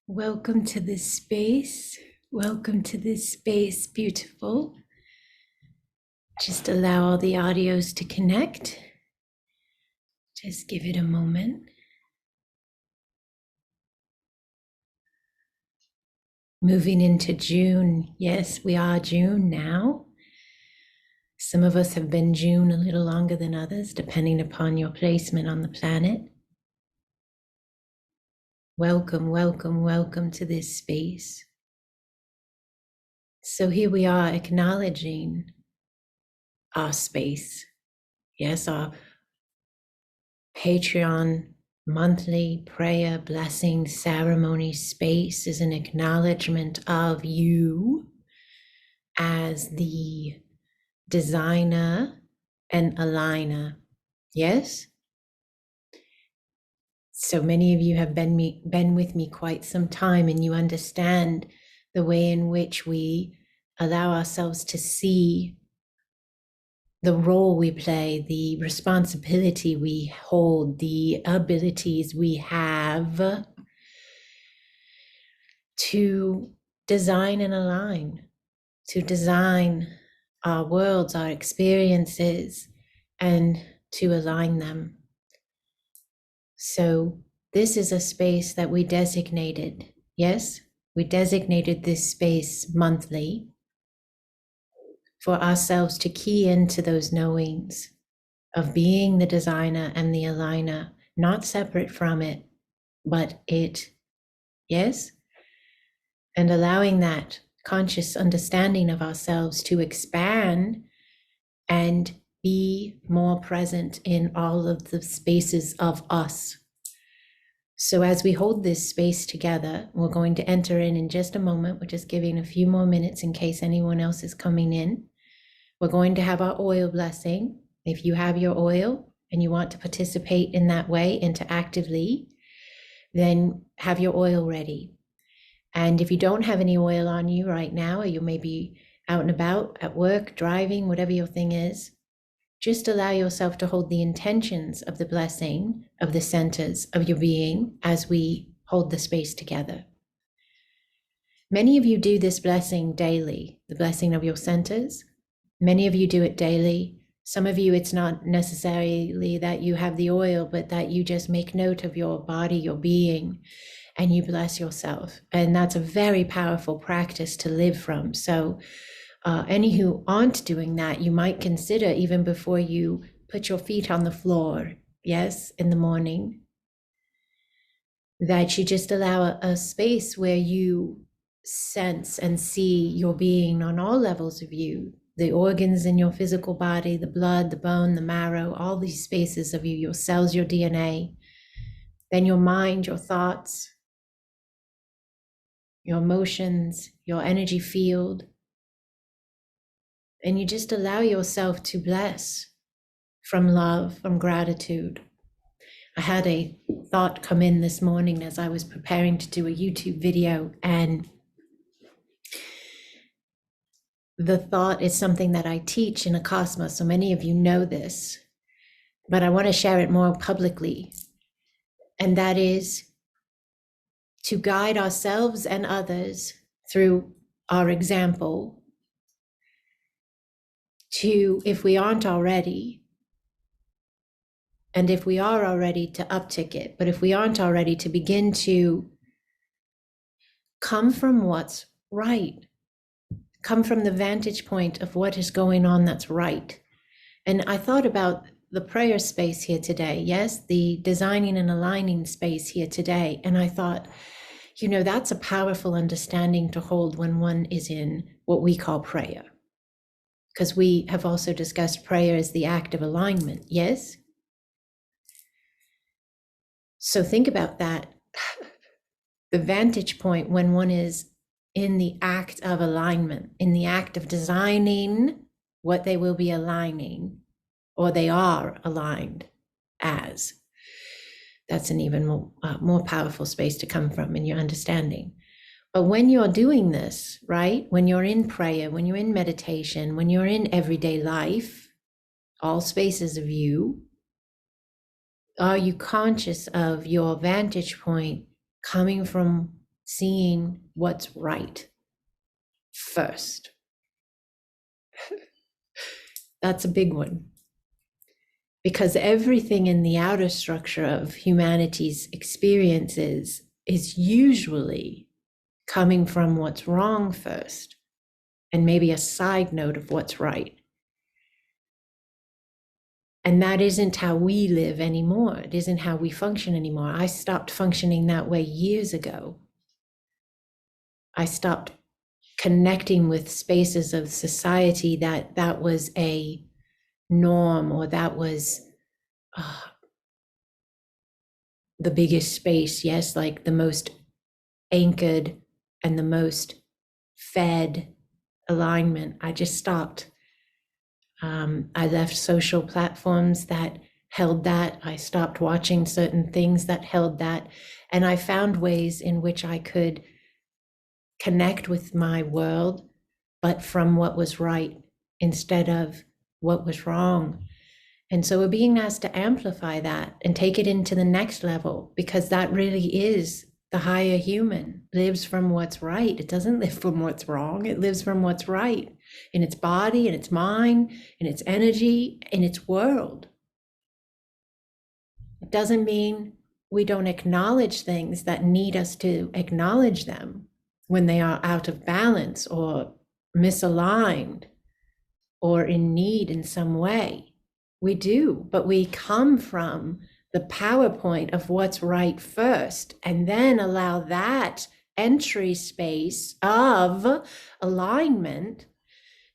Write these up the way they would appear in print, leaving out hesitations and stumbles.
Welcome to this space. Welcome to this space, beautiful. Just allow all the audios to connect. Just give it a moment. Moving into June. Yes, we are June now. Some of us have been June a little longer than others, depending upon your placement on the planet. Welcome, welcome, welcome to this space. So here we are acknowledging our space. Yes, our Patreon monthly prayer blessing ceremony space is an acknowledgement of you as the designer and aligner. Yes? So many of you have been with me quite some time, and you understand the way in which we allow ourselves to see the role we play, the responsibility we hold, the abilities we have to design and align, to design our worlds, our experiences, and to align them. So this is a space that we designated. Yes, we designated this space monthly for ourselves to key into those knowings of being the designer and the aligner, not separate from it, but it. Yes? And allowing that conscious understanding of ourselves to expand and be more present in all of the spaces of us. So as we hold this space together, we're going to enter in just a moment. We're just giving a few more minutes in case anyone else is coming in. We're going to have our oil blessing. If you have your oil and you want to participate in that way interactively, then have your oil ready. And if you don't have any oil on you right now, or you may be out and about at work, driving, whatever your thing is, just allow yourself to hold the intentions of the blessing of the centers of your being as we hold the space together. Many of you do this blessing daily, the blessing of your centers. Many of you do it daily. Some of you, it's not necessarily that you have the oil, but that you just make note of your body, your being, and you bless yourself. And that's a very powerful practice to live from. So any who aren't doing that, you might consider even before you put your feet on the floor, yes, in the morning, that you just allow a space where you sense and see your being on all levels of you, the organs in your physical body, the blood, the bone, the marrow, all these spaces of you, your cells, your DNA, then your mind, your thoughts, your emotions, your energy field. And you just allow yourself to bless from love, from gratitude. I had a thought come in this morning as I was preparing to do a YouTube video, and the thought is something that I teach in ACASMA, so many of you know this, but I want to share it more publicly. And that is to guide ourselves and others through our example to, if we aren't already, and if we are already, to uptick it, but if we aren't already, to begin to come from what's right, come from the vantage point of what is going on that's right. And I thought about the prayer space here today, yes, the designing and aligning space here today. And I thought, you know, that's a powerful understanding to hold when one is in what we call prayer. Because we have also discussed prayer as the act of alignment, yes? So think about that. The vantage point when one is in the act of alignment, in the act of designing what they will be aligning, or they are aligned as. That's an even more powerful space to come from in your understanding. But when you're doing this, right, when you're in prayer, when you're in meditation, when you're in everyday life, all spaces of you, are you conscious of your vantage point coming from seeing what's right first. That's a big one. Because everything in the outer structure of humanity's experiences is usually coming from what's wrong first, and maybe a side note of what's right. And that isn't how we live anymore. It isn't how we function anymore. I stopped functioning that way years ago. I stopped connecting with spaces of society that was a norm, or that was the biggest space, yes, like the most anchored and the most fed alignment. I just stopped. I left social platforms that held that. I stopped watching certain things that held that. And I found ways in which I could connect with my world, but from what was right instead of what was wrong. And so we're being asked to amplify that and take it into the next level, because that really is the higher human, lives from what's right. It doesn't live from what's wrong. It lives from what's right in its body, in its mind, in its energy, in its world. It doesn't mean we don't acknowledge things that need us to acknowledge them when they are out of balance or misaligned or in need in some way. We do, but we come from the PowerPoint of what's right first, and then allow that entry space of alignment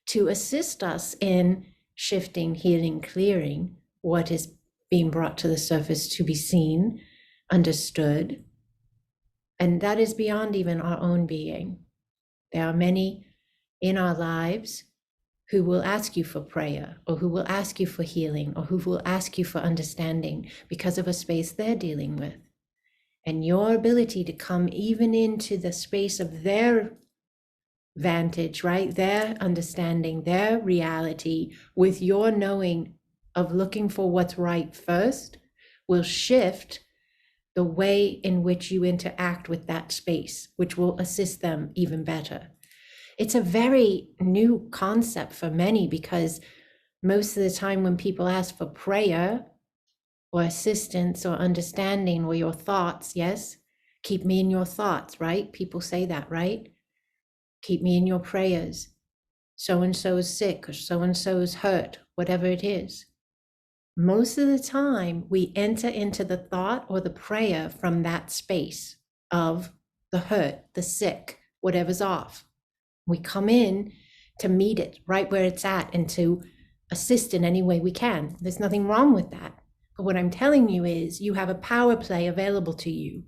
to assist us in shifting, healing, clearing what is being brought to the surface to be seen, understood. And that is beyond even our own being. There are many in our lives who will ask you for prayer, or who will ask you for healing, or who will ask you for understanding because of a space they're dealing with. And your ability to come even into the space of their vantage, right? Their understanding, their reality, with your knowing of looking for what's right first, will shift the way in which you interact with that space, which will assist them even better. It's a very new concept for many, because most of the time when people ask for prayer or assistance or understanding or your thoughts, yes, keep me in your thoughts, right? People say that, right? Keep me in your prayers. So-and-so is sick, or so-and-so is hurt, whatever it is. Most of the time we enter into the thought or the prayer from that space of the hurt, the sick, whatever's off. We come in to meet it right where it's at and to assist in any way we can. There's nothing wrong with that. But what I'm telling you is you have a power play available to you.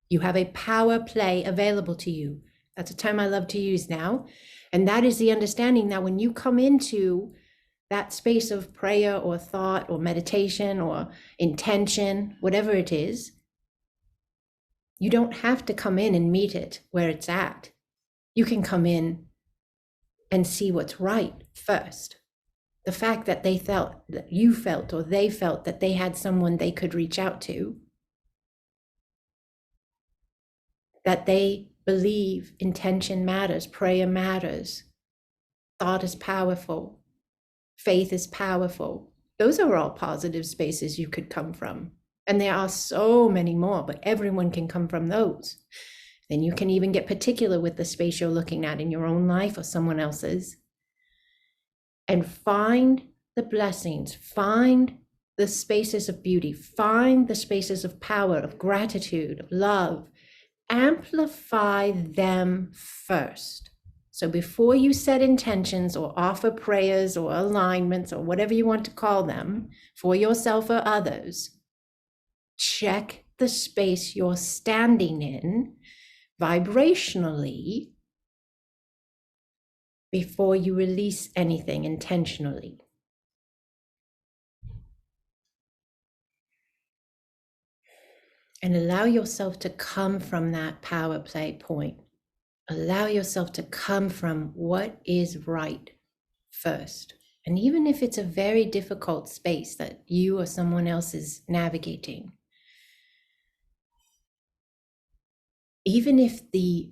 You have a power play available to you. That's a term I love to use now. And that is the understanding that when you come into that space of prayer or thought or meditation or intention, whatever it is, you don't have to come in and meet it where it's at. You can come in and see what's right first. The fact that they felt, that you felt, or they felt that they had someone they could reach out to, that they believe intention matters, prayer matters, thought is powerful, faith is powerful. Those are all positive spaces you could come from. And there are so many more, but everyone can come from those. Then you can even get particular with the space you're looking at in your own life or someone else's. And find the blessings, find the spaces of beauty, find the spaces of power, of gratitude, of love. Amplify them first. So before you set intentions or offer prayers or alignments or whatever you want to call them for yourself or others, check the space you're standing in vibrationally before you release anything intentionally. And allow yourself to come from that power play point. Allow yourself to come from what is right first. And even if it's a very difficult space that you or someone else is navigating, Even if the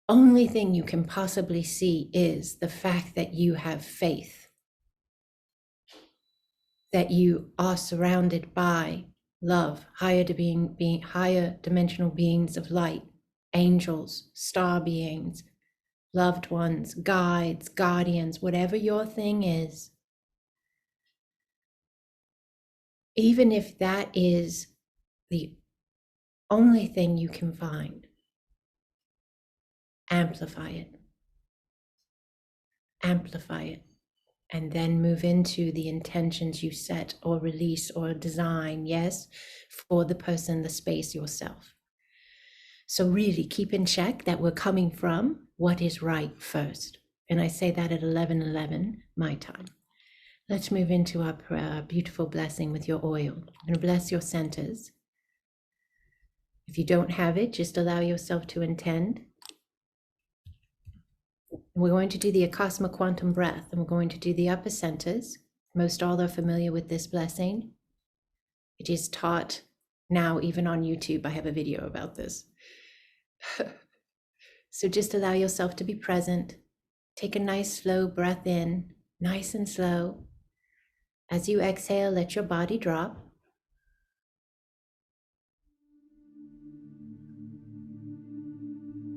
only thing you can possibly see is the fact that you have faith, that you are surrounded by love, higher dimensional beings of light, angels, star beings, loved ones, guides, guardians, whatever your thing is, even if that is the only thing you can find, amplify it, and then move into the intentions you set or release or design, yes, for the person, the space, yourself. So really keep in check that we're coming from what is right first. And I say that at 11:11 my time. Let's move into our beautiful blessing with your oil. I'm going to bless your centers. If you don't have it, just allow yourself to intend. We're going to do the Acasma Quantum Breath, and we're going to do the upper centers. Most all are familiar with this blessing. It is taught now even on YouTube. I have a video about this. So just allow yourself to be present. Take a nice slow breath in, nice and slow. As you exhale, let your body drop.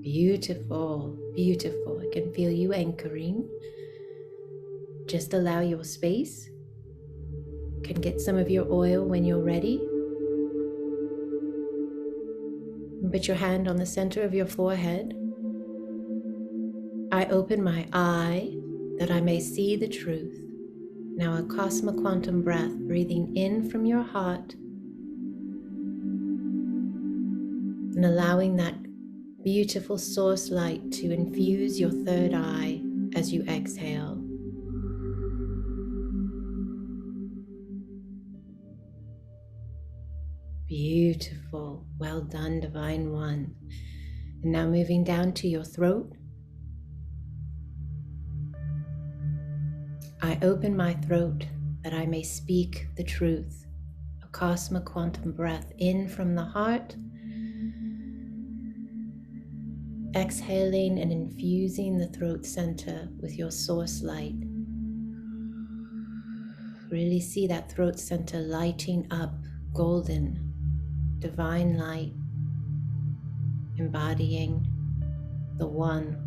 Beautiful, beautiful. I can feel you anchoring. Just allow your space. You can get some of your oil when you're ready. Put your hand on the center of your forehead. I open my eye that I may see the truth. Now Acasma Quantum Breath, breathing in from your heart and allowing that beautiful source light to infuse your third eye as you exhale. Beautiful. Well done, Divine One. And now moving down to your throat. I open my throat that I may speak the truth. Acasma Quantum Breath in from the heart. Exhaling and infusing the throat center with your source light. Really see that throat center lighting up, golden, divine light, embodying the one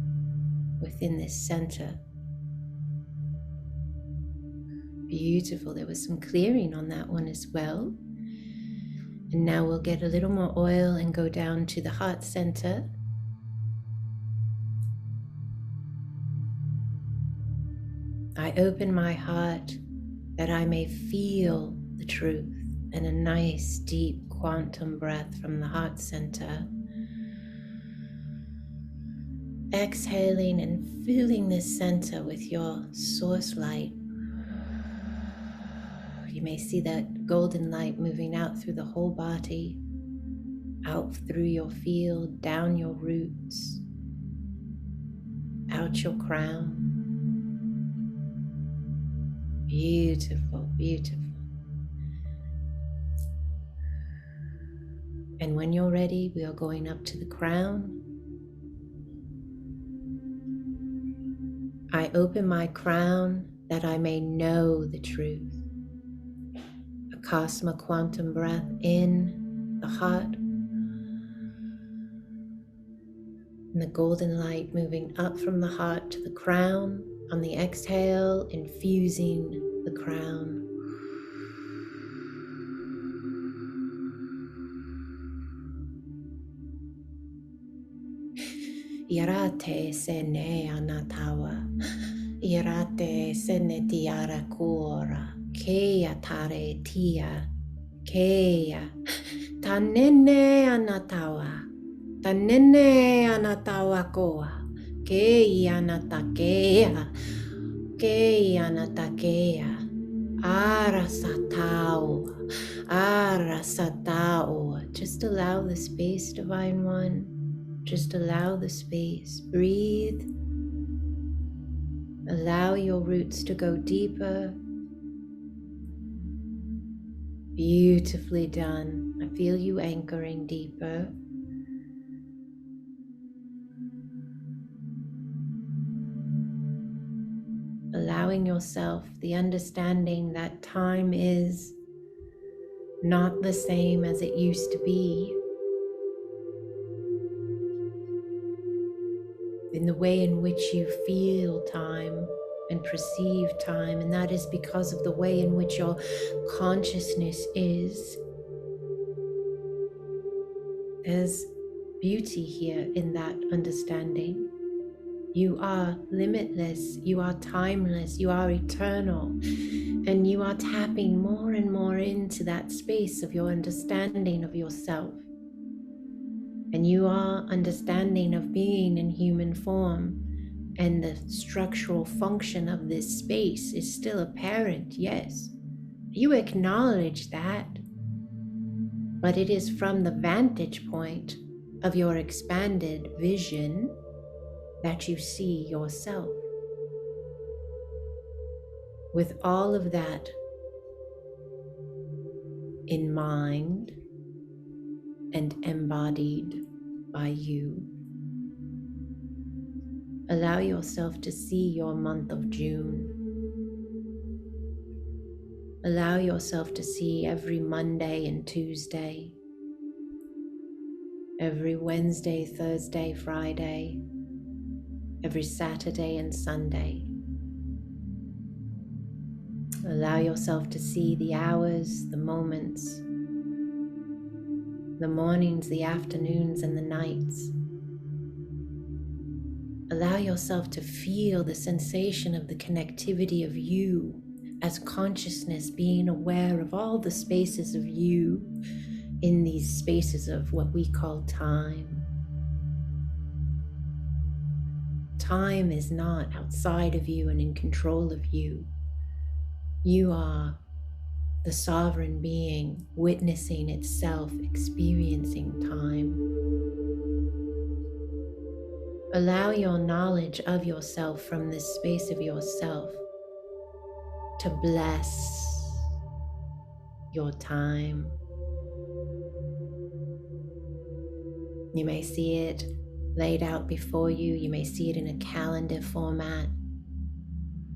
within this center. Beautiful. There was some clearing on that one as well. And now we'll get a little more oil and go down to the heart center. I open my heart that I may feel the truth, and a nice deep quantum breath from the heart center. Exhaling and filling this center with your source light. You may see that golden light moving out through the whole body, out through your field, down your roots, out your crown. Beautiful, beautiful. And when you're ready, we are going up to the crown. I open my crown that I may know the truth. Acasma Quantum Breath in the heart. And the golden light moving up from the heart to the crown. On the exhale, infusing the crown. Irate sene anatawa, irate sene tiara kora, kea tare tia, kea, tanene anatawa, tanene anatawa koa, kei anatakea, kei anatakea, arasatao, arasatao. Just allow the space, Divine One. Just allow the space. Breathe. Allow your roots to go deeper. Beautifully done. I feel you anchoring deeper. allowing yourself the understanding that time is not the same as it used to be, in the way in which you feel time and perceive time, and that is because of the way in which your consciousness is. There's beauty here in that understanding. You are limitless, you are timeless, you are eternal, and you are tapping more and more into that space of your understanding of yourself. And you are understanding of being in human form, and the structural function of this space is still apparent, yes. You acknowledge that, but it is from the vantage point of your expanded vision that you see yourself. With all of that in mind and embodied by you, allow yourself to see your month of June. Allow yourself to see every Monday and Tuesday, every Wednesday, Thursday, Friday, every Saturday and Sunday. Allow yourself to see the hours, the moments, the mornings, the afternoons, and the nights. Allow yourself to feel the sensation of the connectivity of you as consciousness, being aware of all the spaces of you in these spaces of what we call time. Time is not outside of you and in control of you. You are the sovereign being witnessing itself, experiencing time. Allow your knowledge of yourself from this space of yourself to bless your time. You may see it laid out before you. You may see it in a calendar format.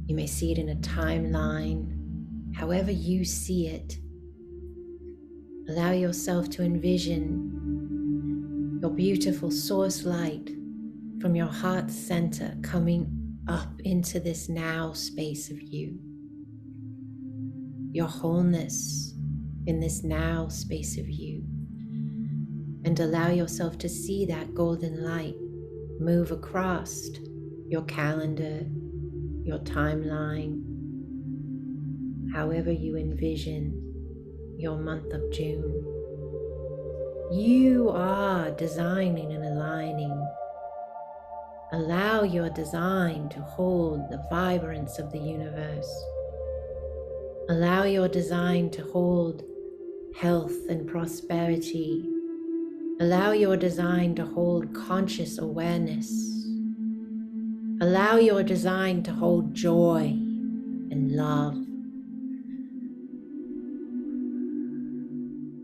You may see it in a timeline. However you see it, allow yourself to envision your beautiful source light from your heart center coming up into this now space of you. Your wholeness in this now space of you. And allow yourself to see that golden light move across your calendar, your timeline, however you envision your month of June. You are designing and aligning. Allow your design to hold the vibrance of the universe. Allow your design to hold health and prosperity. Allow your design to hold conscious awareness. Allow your design to hold joy and love.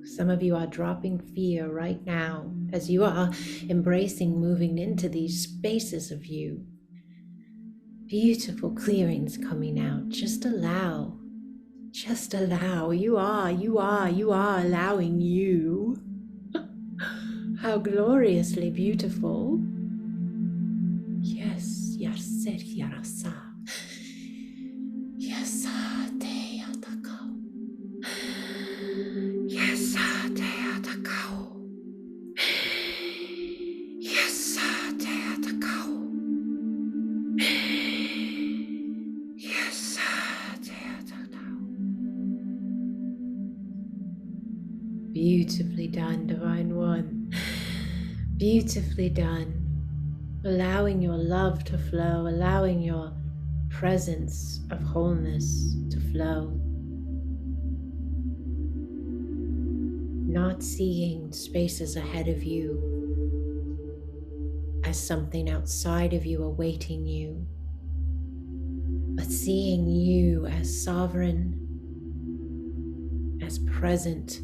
Some of you are dropping fear right now as you are embracing moving into these spaces of you. Beautiful clearings coming out. Just allow. Just allow. You are allowing you. How gloriously beautiful. Yes, yarser yarasa. Yes, te atakao. Yes, te atakao. Yes, te atakao. Yes, te atakao. Beautifully done, Divine One. Beautifully done. Allowing your love to flow, allowing your presence of wholeness to flow. Not seeing spaces ahead of you as something outside of you awaiting you, but seeing you as sovereign, as present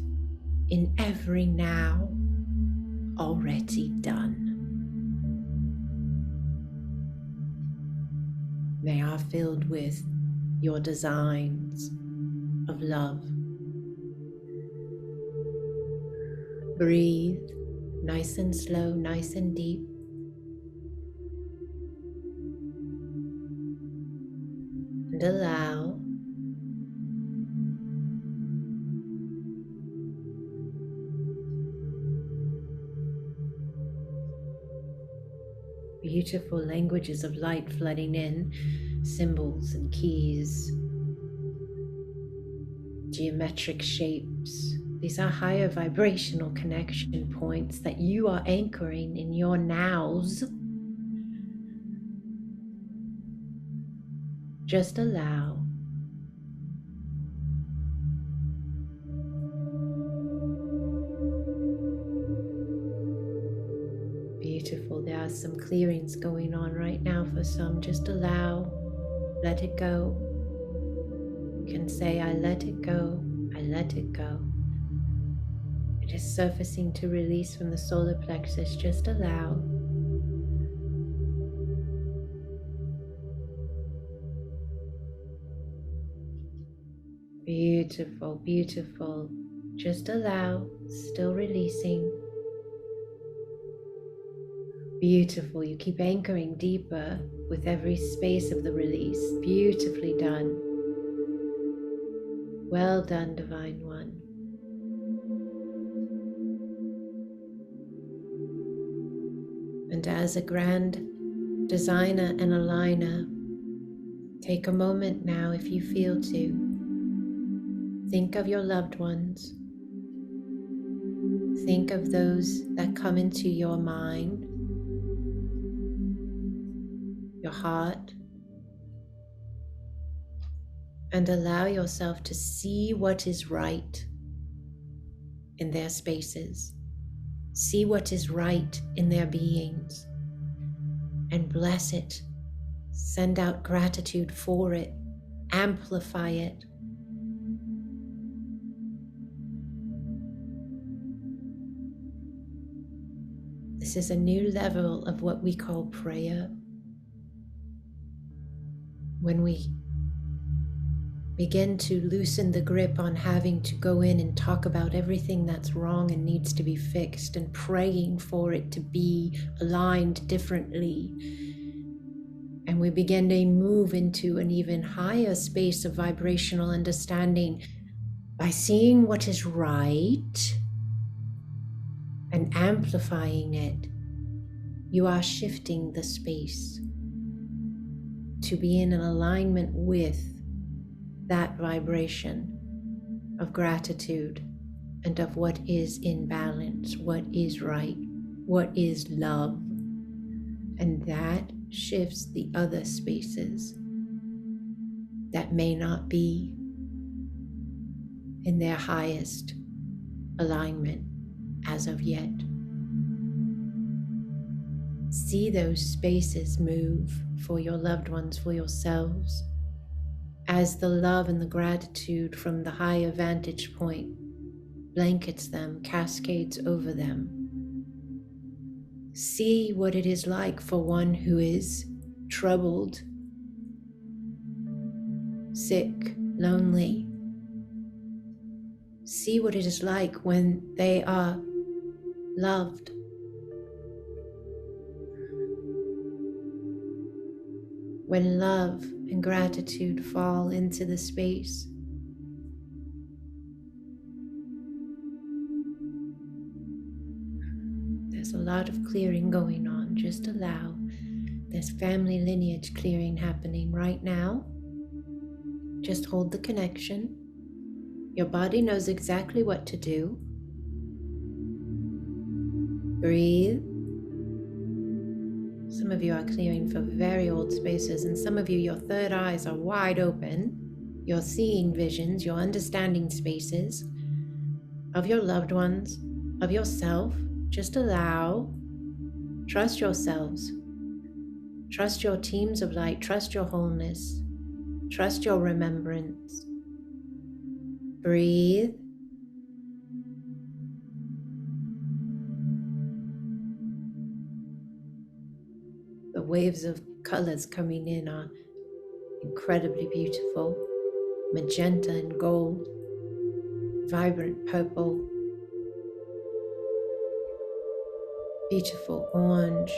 in every now already done. They are filled with your designs of love. Breathe nice and slow, nice and deep. And allow beautiful languages of light flooding in, symbols and keys, geometric shapes. These are higher vibrational connection points that you are anchoring in your nows. Just allow. Beautiful. There are some clearings going on right now for some. Just allow. Let it go. You can say, I let it go. I let it go. It is surfacing to release from the solar plexus. Just allow. Beautiful, beautiful. Just allow. Still releasing. Beautiful. You keep anchoring deeper with every space of the release. Beautifully done. Well done, Divine One. And as a grand designer and aligner, take a moment now, if you feel to, think of your loved ones. Think of those that come into your mind, your heart, and allow yourself to see what is right in their spaces. See what is right in their beings and bless it. Send out gratitude for it. Amplify it. This is a new level of what we call prayer. When we begin to loosen the grip on having to go in and talk about everything that's wrong and needs to be fixed and praying for it to be aligned differently. And we begin to move into an even higher space of vibrational understanding by seeing what is right and amplifying it. You are shifting the space to be in an alignment with that vibration of gratitude and of what is in balance, what is right, what is love. And that shifts the other spaces that may not be in their highest alignment as of yet. See those spaces move for your loved ones, for yourselves, as the love and the gratitude from the higher vantage point blankets them, cascades over them. See what it is like for one who is troubled, sick, lonely. See what it is like when they are loved. When love and gratitude fall into the space. There's a lot of clearing going on. Just allow. There's family lineage clearing happening right now. Just hold the connection. Your body knows exactly what to do. Breathe. Some of you are clearing for very old spaces, and some of you, your third eyes are wide open. You're seeing visions, you're understanding spaces of your loved ones, of yourself. Just allow. Trust yourselves. Trust your teams of light. Trust your wholeness. Trust your remembrance. Breathe. The waves of colors coming in are incredibly beautiful, magenta and gold, vibrant purple, beautiful orange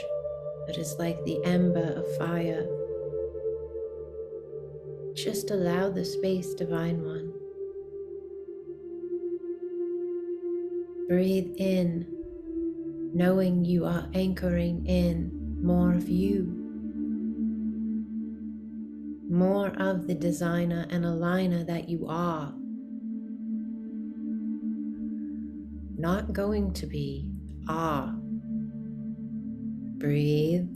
that is like the ember of fire. Just allow the space, Divine One. Breathe in, knowing you are anchoring in more of you, more of the designer and aligner that you are. Not going to be, are. Breathe.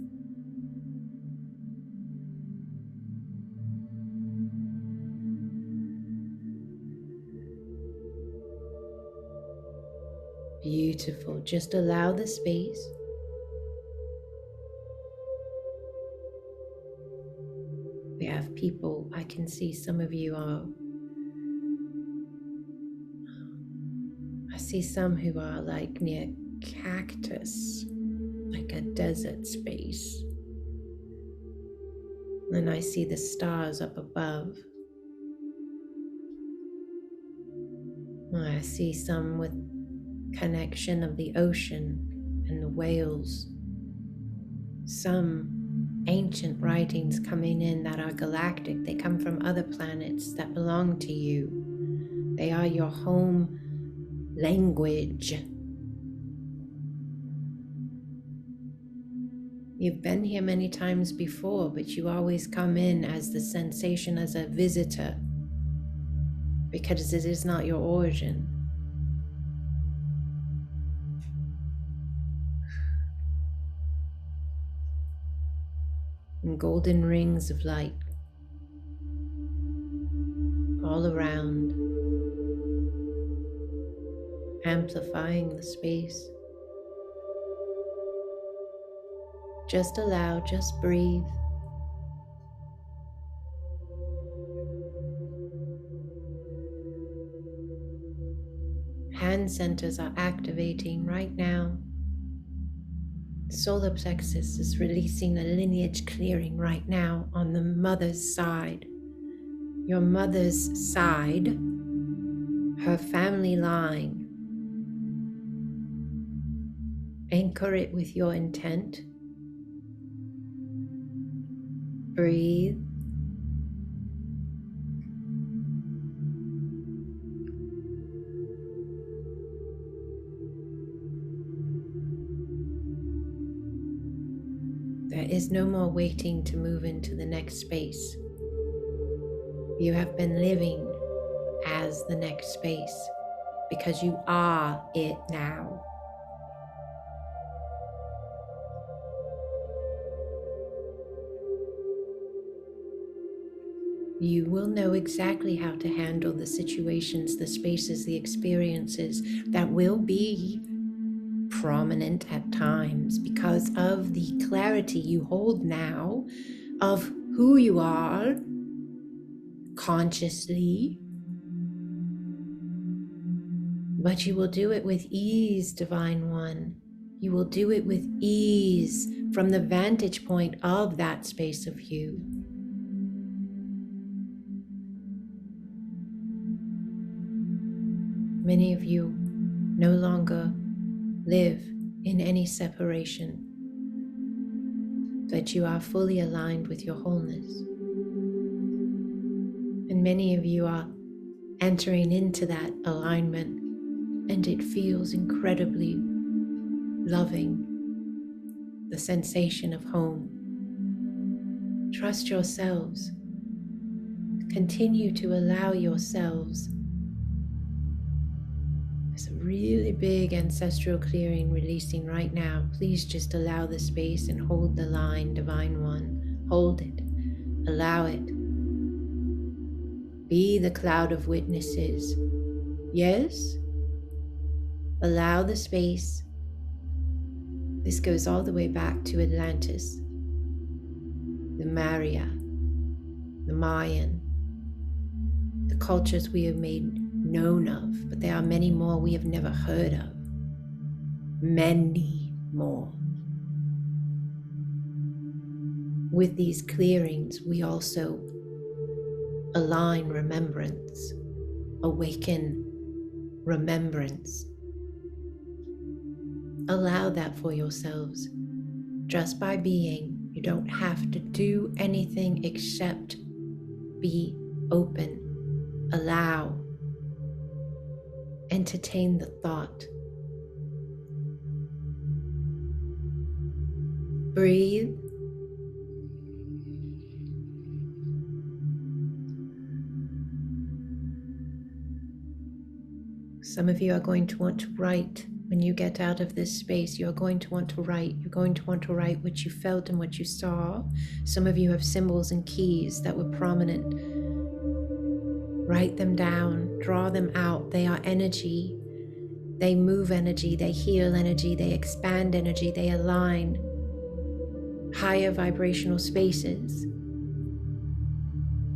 Beautiful. Just allow the space. We have people, I can see some of you are, I see some who are like near cactus, like a desert space. And I see the stars up above. I see some with connection of the ocean and the whales. Some ancient writings coming in that are galactic. They come from other planets that belong to you. They are your home language. You've been here many times before, but you always come in as the sensation as a visitor because it is not your origin. And golden rings of light all around, amplifying the space. Just allow, just breathe. Hand centers are activating right now. Solar plexus is releasing a lineage clearing right now on the mother's side. Your mother's side, her family line. Anchor it with your intent. Breathe. There is no more waiting to move into the next space. You have been living as the next space because you are it now. You will know exactly how to handle the situations, the spaces, the experiences that will be prominent at times because of the clarity you hold now of who you are consciously. But you will do it with ease, Divine One. You will do it with ease from the vantage point of that space of you. Many of you no longer live in any separation, that you are fully aligned with your wholeness. And many of you are entering into that alignment, and it feels incredibly loving, the sensation of home. Trust yourselves. Continue to allow yourselves. There's a really big ancestral clearing releasing right now. Please just allow the space and hold the line, Divine One. Hold it. Allow it. Be the cloud of witnesses. Yes? Allow the space. This goes all the way back to Atlantis, the Maya, the Mayan, the cultures we have made known of, but there are many more we have never heard of. Many more. With these clearings, we also align remembrance, awaken remembrance. Allow that for yourselves. Just by being, you don't have to do anything except be open, allow, entertain the thought. Breathe. Some of you are going to want to write. When you get out of this space, you're going to want to write. You're going to want to write what you felt and what you saw. Some of you have symbols and keys that were prominent. Write them down, draw them out. They are energy. They move energy, they heal energy, they expand energy, they align higher vibrational spaces.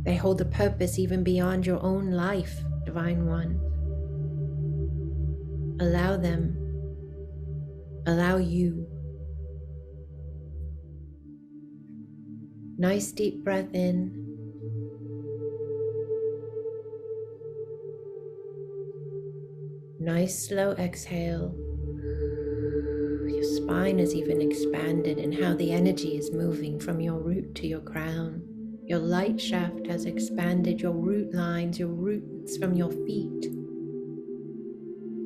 They hold a purpose even beyond your own life, Divine One. Allow them. Allow you. Nice deep breath in. Nice slow exhale. Your spine is even expanded in how the energy is moving from your root to your crown. Your light shaft has expanded, your root lines, your roots from your feet.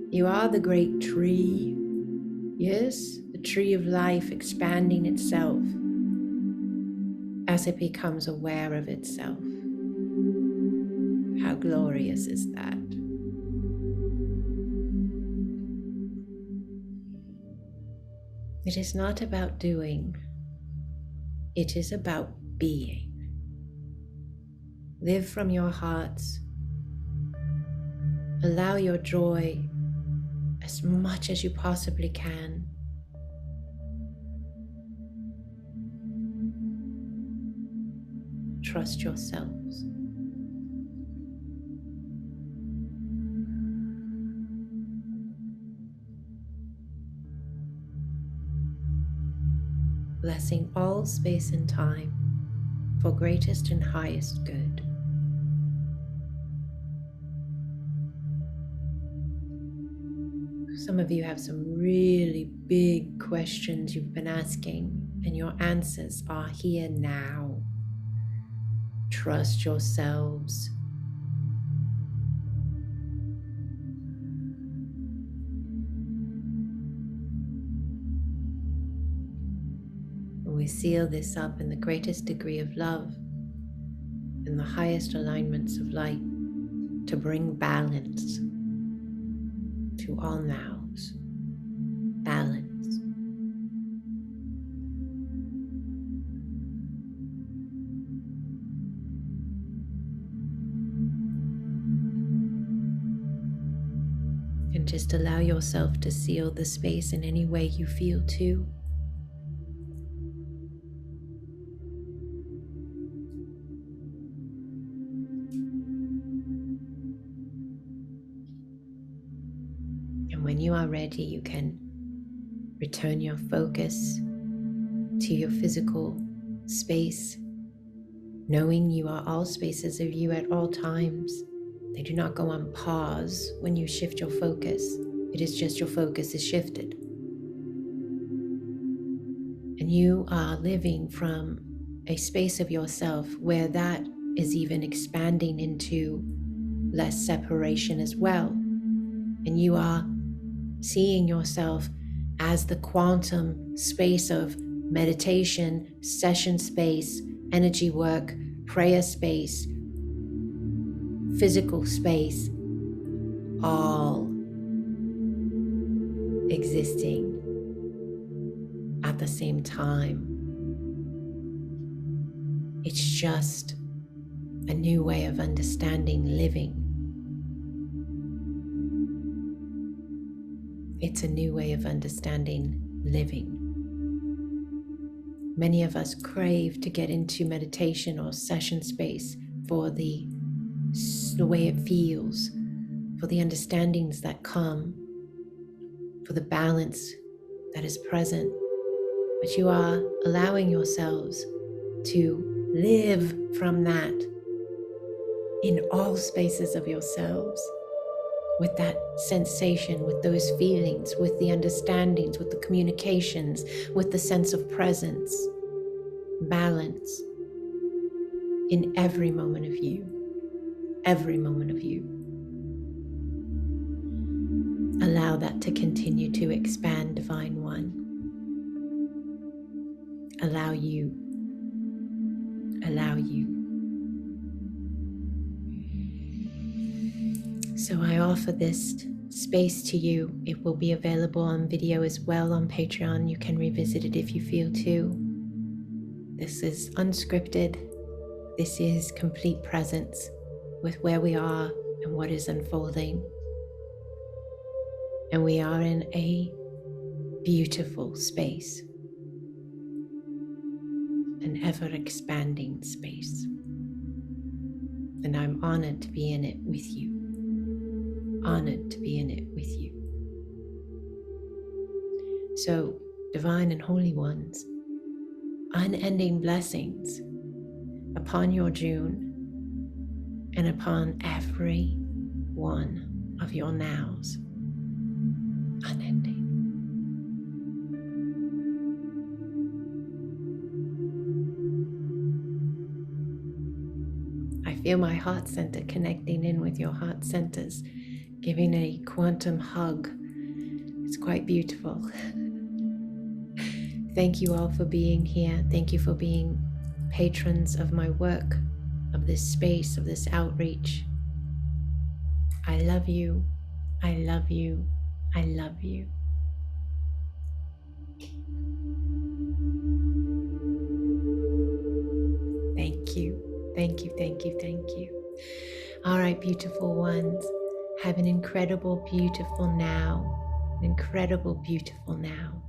You are the great tree. Yes, the tree of life expanding itself as it becomes aware of itself. How glorious is that? It is not about doing, it is about being. Live from your hearts. Allow your joy as much as you possibly can. Trust yourselves. Blessing all space and time for greatest and highest good. Some of you have some really big questions you've been asking, and your answers are here now. Trust yourselves. We seal this up in the greatest degree of love, in the highest alignments of light, to bring balance to all nows. Balance. And just allow yourself to seal the space in any way you feel to. When you are ready, you can return your focus to your physical space, knowing you are all spaces of you at all times. They do not go on pause when you shift your focus. It is just your focus is shifted. And you are living from a space of yourself where that is even expanding into less separation as well. And you are seeing yourself as the quantum space of meditation, session space, energy work, prayer space, physical space, all existing at the same time. It's just a new way of understanding living. It's a new way of understanding living. Many of us crave to get into meditation or session space for the way it feels, for the understandings that come, for the balance that is present. But you are allowing yourselves to live from that. in all spaces of yourselves, with that sensation, with those feelings, with the understandings, with the communications, with the sense of presence, balance in every moment of you, every moment of you. Allow that to continue to expand, Divine One. Allow you. Allow you. So I offer this space to you. It will be available on video as well on Patreon. You can revisit it if you feel to. This is unscripted. This is complete presence with where we are and what is unfolding. And we are in a beautiful space, an ever-expanding space. And I'm honored to be in it with you. Honored to be in it with you. So, divine and holy ones, unending blessings upon your June and upon every one of your nows. Unending. I feel my heart center connecting in with your heart centers, giving a quantum hug. It's quite beautiful. Thank you all for being here. Thank you for being patrons of my work, of this space, of this outreach. I love you. I love you. I love you. Thank you. Thank you, thank you, thank you. All right, beautiful ones. Have an incredible, beautiful now. An incredible, beautiful now.